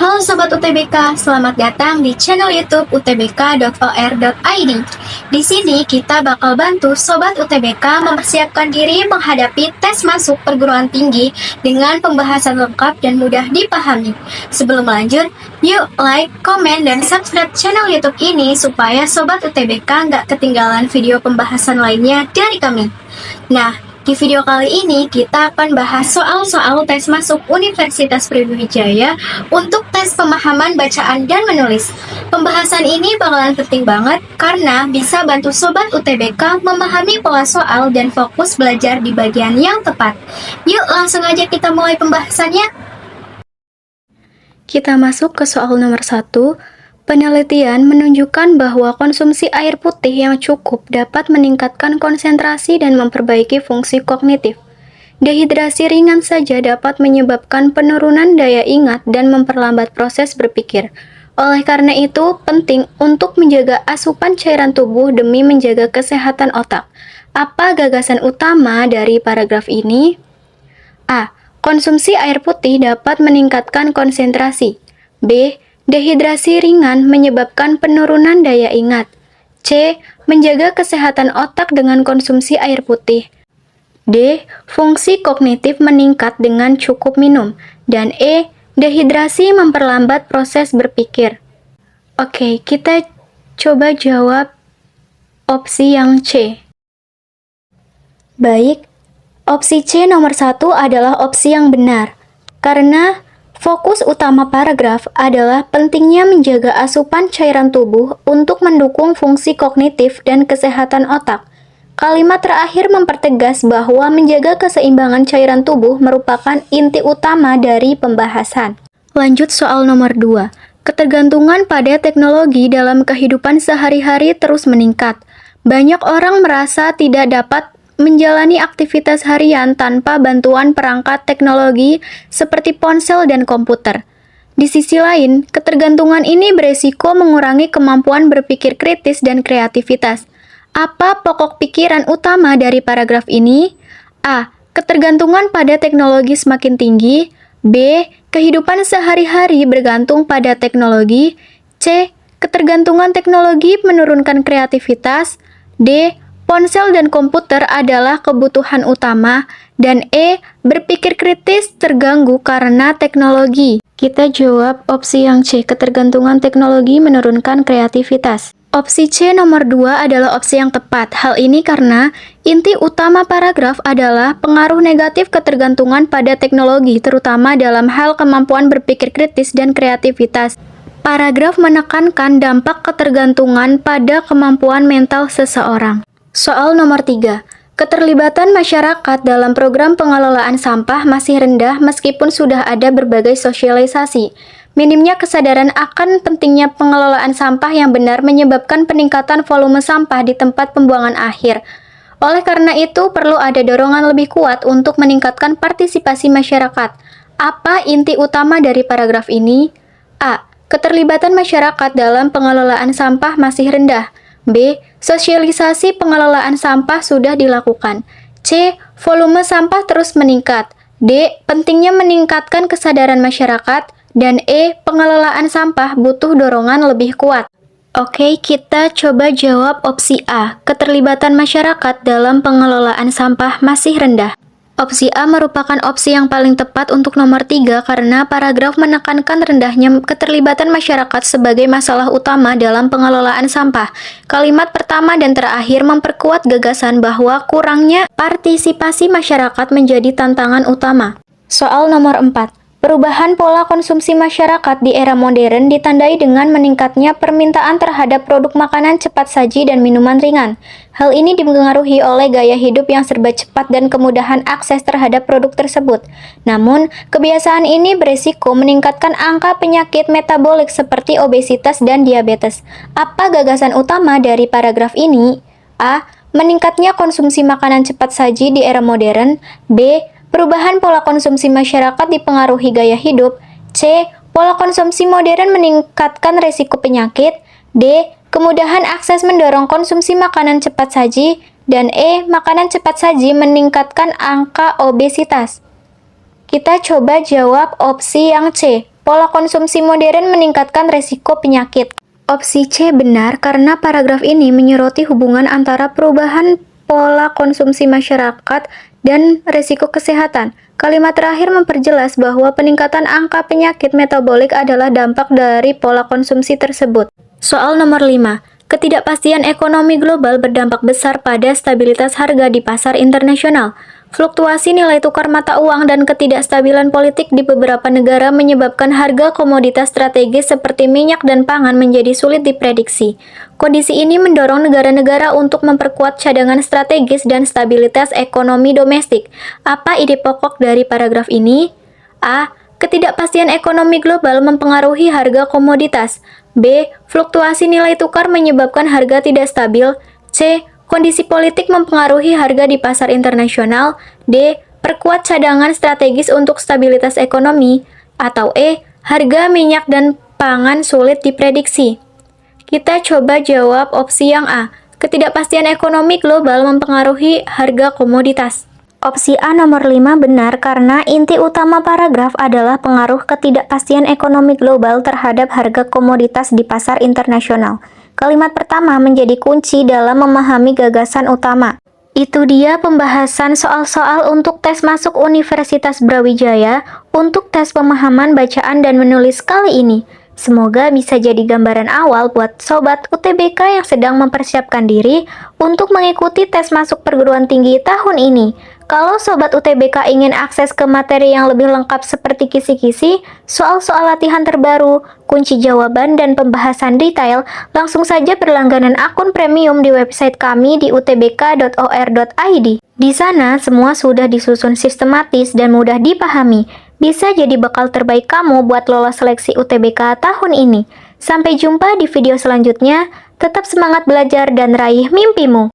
Halo Sobat UTBK, selamat datang di channel YouTube utbk.or.id. Di sini kita bakal bantu Sobat UTBK mempersiapkan diri menghadapi tes masuk perguruan tinggi dengan pembahasan lengkap dan mudah dipahami. Sebelum lanjut, yuk like, komen, dan subscribe channel YouTube ini supaya Sobat UTBK nggak ketinggalan video pembahasan lainnya dari kami. Nah, di video kali ini kita akan bahas soal-soal tes masuk Universitas Brawijaya untuk tes pemahaman bacaan dan menulis. Pembahasan ini bakalan penting banget karena bisa bantu Sobat UTBK memahami pola soal dan fokus belajar di bagian yang tepat. Yuk langsung aja kita mulai pembahasannya. Kita masuk ke soal nomor 1. Penelitian menunjukkan bahwa konsumsi air putih yang cukup dapat meningkatkan konsentrasi dan memperbaiki fungsi kognitif. Dehidrasi ringan saja dapat menyebabkan penurunan daya ingat dan memperlambat proses berpikir. Oleh karena itu, penting untuk menjaga asupan cairan tubuh demi menjaga kesehatan otak. Apa gagasan utama dari paragraf ini? A. Konsumsi air putih dapat meningkatkan konsentrasi. B. Dehidrasi ringan menyebabkan penurunan daya ingat. C. Menjaga kesehatan otak dengan konsumsi air putih. D. Fungsi kognitif meningkat dengan cukup minum. Dan E. Dehidrasi memperlambat proses berpikir. Oke, kita coba jawab opsi yang C. Baik, opsi C nomor 1 adalah opsi yang benar. Karena fokus utama paragraf adalah pentingnya menjaga asupan cairan tubuh untuk mendukung fungsi kognitif dan kesehatan otak. Kalimat terakhir mempertegas bahwa menjaga keseimbangan cairan tubuh merupakan inti utama dari pembahasan. Lanjut soal nomor 2. Ketergantungan pada teknologi dalam kehidupan sehari-hari terus meningkat. Banyak orang merasa tidak dapat menjalani aktivitas harian tanpa bantuan perangkat teknologi seperti ponsel dan komputer. Di sisi lain, ketergantungan ini beresiko mengurangi kemampuan berpikir kritis dan kreativitas. Apa pokok pikiran utama dari paragraf ini? A. Ketergantungan pada teknologi semakin tinggi. B. Kehidupan sehari-hari bergantung pada teknologi. C. Ketergantungan teknologi menurunkan kreativitas. D. Ponsel dan komputer adalah kebutuhan utama, dan E. Berpikir kritis terganggu karena teknologi. Kita jawab opsi yang C, ketergantungan teknologi menurunkan kreativitas. Opsi C nomor 2 adalah opsi yang tepat. Hal ini karena inti utama paragraf adalah pengaruh negatif ketergantungan pada teknologi, terutama dalam hal kemampuan berpikir kritis dan kreativitas. Paragraf menekankan dampak ketergantungan pada kemampuan mental seseorang. Soal nomor 3. Keterlibatan masyarakat dalam program pengelolaan sampah masih rendah meskipun sudah ada berbagai sosialisasi. Minimnya kesadaran akan pentingnya pengelolaan sampah yang benar menyebabkan peningkatan volume sampah di tempat pembuangan akhir. Oleh karena itu, perlu ada dorongan lebih kuat untuk meningkatkan partisipasi masyarakat. Apa inti utama dari paragraf ini? A. Keterlibatan masyarakat dalam pengelolaan sampah masih rendah. B. Sosialisasi pengelolaan sampah sudah dilakukan. C. Volume sampah terus meningkat. D. Pentingnya meningkatkan kesadaran masyarakat. Dan E. Pengelolaan sampah butuh dorongan lebih kuat. Oke, kita coba jawab opsi A. Keterlibatan masyarakat dalam pengelolaan sampah masih rendah. Opsi A merupakan opsi yang paling tepat untuk nomor 3 karena paragraf menekankan rendahnya keterlibatan masyarakat sebagai masalah utama dalam pengelolaan sampah. Kalimat pertama dan terakhir memperkuat gagasan bahwa kurangnya partisipasi masyarakat menjadi tantangan utama. Soal nomor 4. Perubahan pola konsumsi masyarakat di era modern ditandai dengan meningkatnya permintaan terhadap produk makanan cepat saji dan minuman ringan. Hal ini dipengaruhi oleh gaya hidup yang serba cepat dan kemudahan akses terhadap produk tersebut. Namun, kebiasaan ini beresiko meningkatkan angka penyakit metabolik seperti obesitas dan diabetes. Apa gagasan utama dari paragraf ini? A. Meningkatnya konsumsi makanan cepat saji di era modern. B. Perubahan pola konsumsi masyarakat dipengaruhi gaya hidup. C. Pola konsumsi modern meningkatkan resiko penyakit. D. Kemudahan akses mendorong konsumsi makanan cepat saji. Dan E. Makanan cepat saji meningkatkan angka obesitas. Kita coba jawab opsi yang C. Pola konsumsi modern meningkatkan resiko penyakit. Opsi C benar karena paragraf ini menyoroti hubungan antara perubahan pola konsumsi masyarakat dan resiko kesehatan. Kalimat terakhir memperjelas bahwa peningkatan angka penyakit metabolik adalah dampak dari pola konsumsi tersebut. Soal nomor 5. Ketidakpastian ekonomi global berdampak besar pada stabilitas harga di pasar internasional. Fluktuasi nilai tukar mata uang dan ketidakstabilan politik di beberapa negara menyebabkan harga komoditas strategis seperti minyak dan pangan menjadi sulit diprediksi. Kondisi ini mendorong negara-negara untuk memperkuat cadangan strategis dan stabilitas ekonomi domestik. Apa ide pokok dari paragraf ini? A. Ketidakpastian ekonomi global mempengaruhi harga komoditas. B. Fluktuasi nilai tukar menyebabkan harga tidak stabil. C. Kondisi politik mempengaruhi harga di pasar internasional. D. Perkuat cadangan strategis untuk stabilitas ekonomi. Atau E. Harga minyak dan pangan sulit diprediksi. Kita coba jawab opsi yang A. Ketidakpastian ekonomi global mempengaruhi harga komoditas. Opsi A nomor 5 benar karena inti utama paragraf adalah pengaruh ketidakpastian ekonomi global terhadap harga komoditas di pasar internasional. Kalimat pertama menjadi kunci dalam memahami gagasan utama. Itu dia pembahasan soal-soal untuk tes masuk Universitas Brawijaya untuk tes pemahaman bacaan dan menulis kali ini. Semoga bisa jadi gambaran awal buat Sobat UTBK yang sedang mempersiapkan diri untuk mengikuti tes masuk perguruan tinggi tahun ini. Kalau Sobat UTBK ingin akses ke materi yang lebih lengkap seperti kisi-kisi, soal-soal latihan terbaru, kunci jawaban, dan pembahasan detail, langsung saja berlangganan akun premium di website kami di utbk.or.id. Di sana, semua sudah disusun sistematis dan mudah dipahami. Bisa jadi bekal terbaik kamu buat lolos seleksi UTBK tahun ini. Sampai jumpa di video selanjutnya. Tetap semangat belajar dan raih mimpimu.